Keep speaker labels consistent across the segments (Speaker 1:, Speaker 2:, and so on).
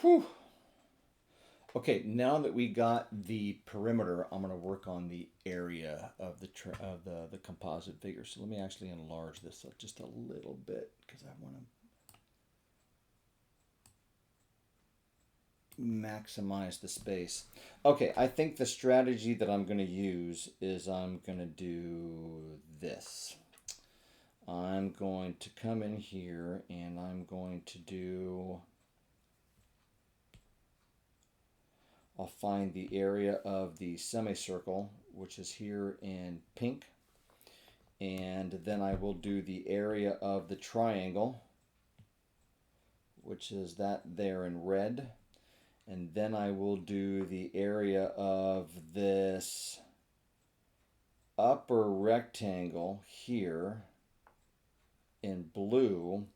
Speaker 1: Whew. Okay, now that we got the perimeter, I'm going to work on the area of the composite figure. So let me actually enlarge this up just a little bit because I want to maximize the space. Okay, I think the strategy that I'm going to use is I'm going to do this. I'm going to come in here and I'm going to do, I'll find the area of the semicircle, which is here in pink. And then I will do the area of the triangle, which is that there in red. And then I will do the area of this upper rectangle here in blue.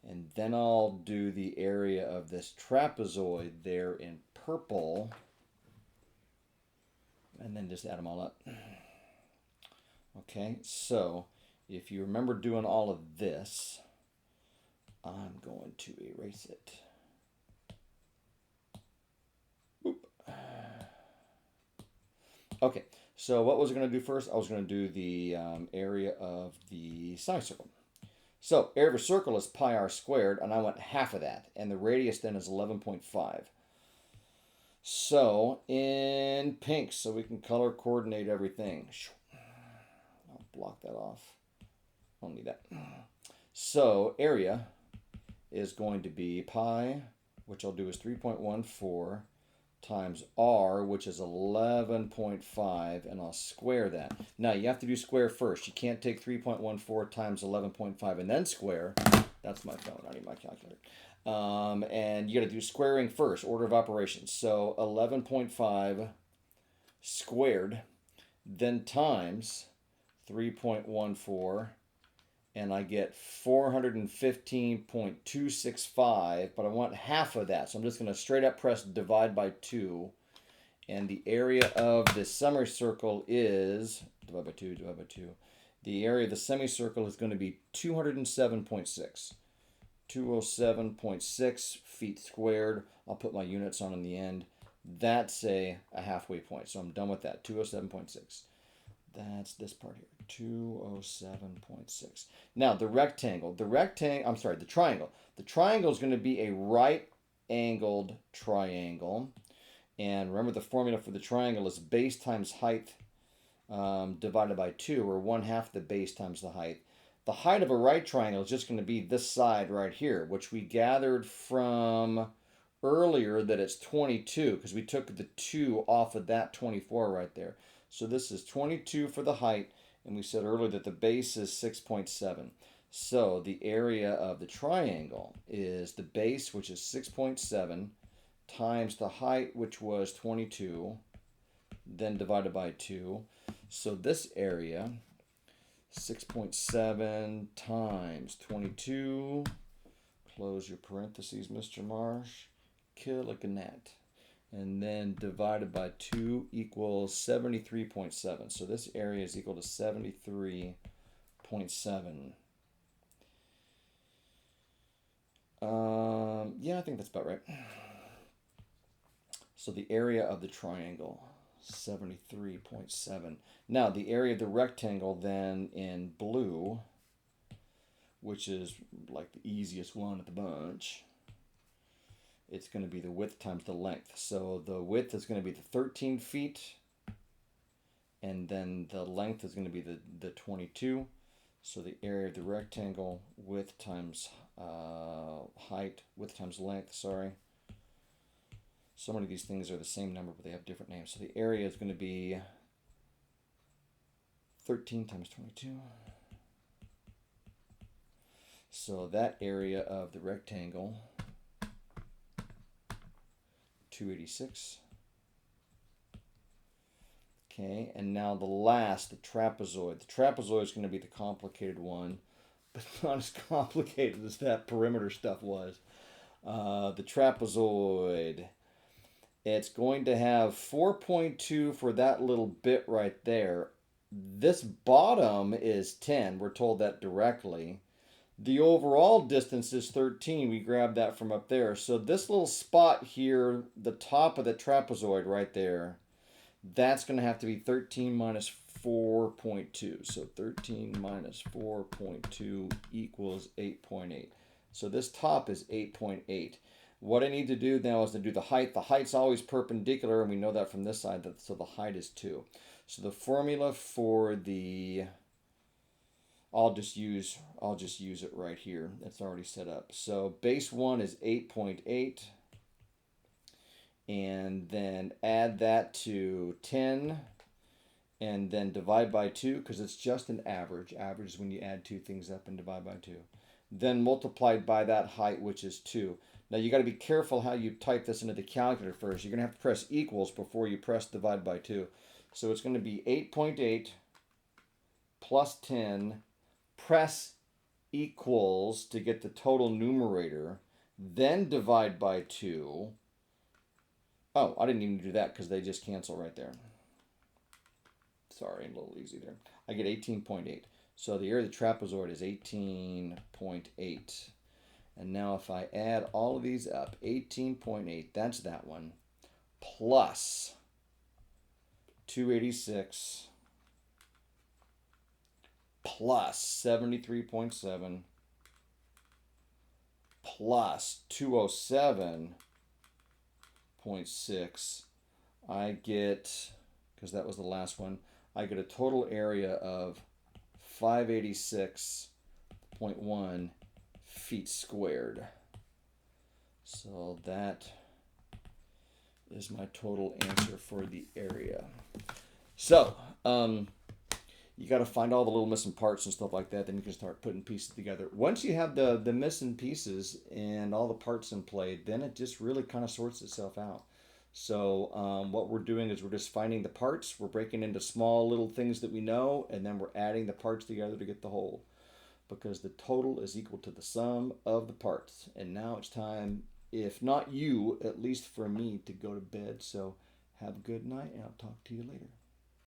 Speaker 1: And then I'll do the area of this trapezoid there in purple. And then just add them all up. Okay, so if you remember doing all of this, I'm going to erase it. Boop. Okay, so what was I going to do first? I was going to do the area of the semicircle. So area of a circle is pi r squared, and I want half of that, and the radius then is 11.5. So in pink, so we can color coordinate everything. I'll block that off. I don't need that. So area is going to be pi, which I'll do is 3.14 times r, which is 11.5, and I'll square that. Now you have to do square first. You can't take 3.14 times 11.5 and then square. That's my phone. I need my calculator. And you got to do squaring first, order of operations. So 11.5 squared, then times 3.14, and I get 415.265, but I want half of that. So I'm just going to straight up press divide by 2. And the area of the semicircle is, divide by 2, divide by 2. The area of the semicircle is going to be 207.6. 207.6 feet squared. I'll put my units on in the end. That's a halfway point. So I'm done with that. 207.6. That's this part here. 207.6. Now the rectangle. The triangle. The triangle is going to be a right angled triangle. And remember the formula for the triangle is base times height divided by 2, or 1/2 the base times the height. The height of a right triangle is just going to be this side right here, which we gathered from earlier that it's 22 because we took the 2 off of that 24 right there. So this is 22 for the height, and we said earlier that the base is 6.7. So the area of the triangle is the base, which is 6.7, times the height, which was 22, then divided by 2. So this area, 6.7 times 22, close your parentheses, Mr. Marsh, kill a gnat, and then divided by 2 equals 73.7. So this area is equal to 73.7. Yeah, I think that's about right. So the area of the triangle, 73.7. Now the area of the rectangle then in blue, which is like the easiest one of the bunch, it's going to be the width times the length. So the width is going to be the 13 feet, and then the length is going to be the 22. So the area of the rectangle, width times height, width times length, sorry. So many of these things are the same number, but they have different names. So the area is going to be 13 times 22. So that area of the rectangle, 286. Okay, and now the trapezoid. The trapezoid is going to be the complicated one, but not as complicated as that perimeter stuff was. The trapezoid. It's going to have 4.2 for that little bit right there. This bottom is 10. We're told that directly. The overall distance is 13. We grabbed that from up there. So this little spot here, the top of the trapezoid right there, that's going to have to be 13 minus 4.2. So 13 minus 4.2 equals 8.8. So this top is 8.8. What I need to do now is to do the height. The height's always perpendicular, and we know that from this side, so the height is 2. So the formula for the, I'll just use it right here. It's already set up. So base 1 is 8.8. And then add that to 10. And then divide by 2, because it's just an average. Average is when you add two things up and divide by 2. Then multiplied by that height, which is 2. Now you got to be careful how you type this into the calculator first. You're going to have to press equals before you press divide by 2. So it's going to be 8.8 plus 10. Press equals to get the total numerator. Then divide by 2. Oh, I didn't even do that because they just cancel right there. Sorry, a little easy there. I get 18.8. So the area of the trapezoid is 18.8. And now if I add all of these up, 18.8, that's that one, plus 286, plus 73.7, plus 207.6, I get, because that was the last one, I get a total area of 586.1 feet squared. So that is my total answer for the area. So, you got to find all the little missing parts and stuff like that. Then you can start putting pieces together. Once you have the missing pieces and all the parts in play, then it just really kind of sorts itself out. So what we're doing is we're just finding the parts. We're breaking into small little things that we know, and then we're adding the parts together to get the whole. Because the total is equal to the sum of the parts. And now it's time, if not you, at least for me, to go to bed. So have a good night, and I'll talk to you later.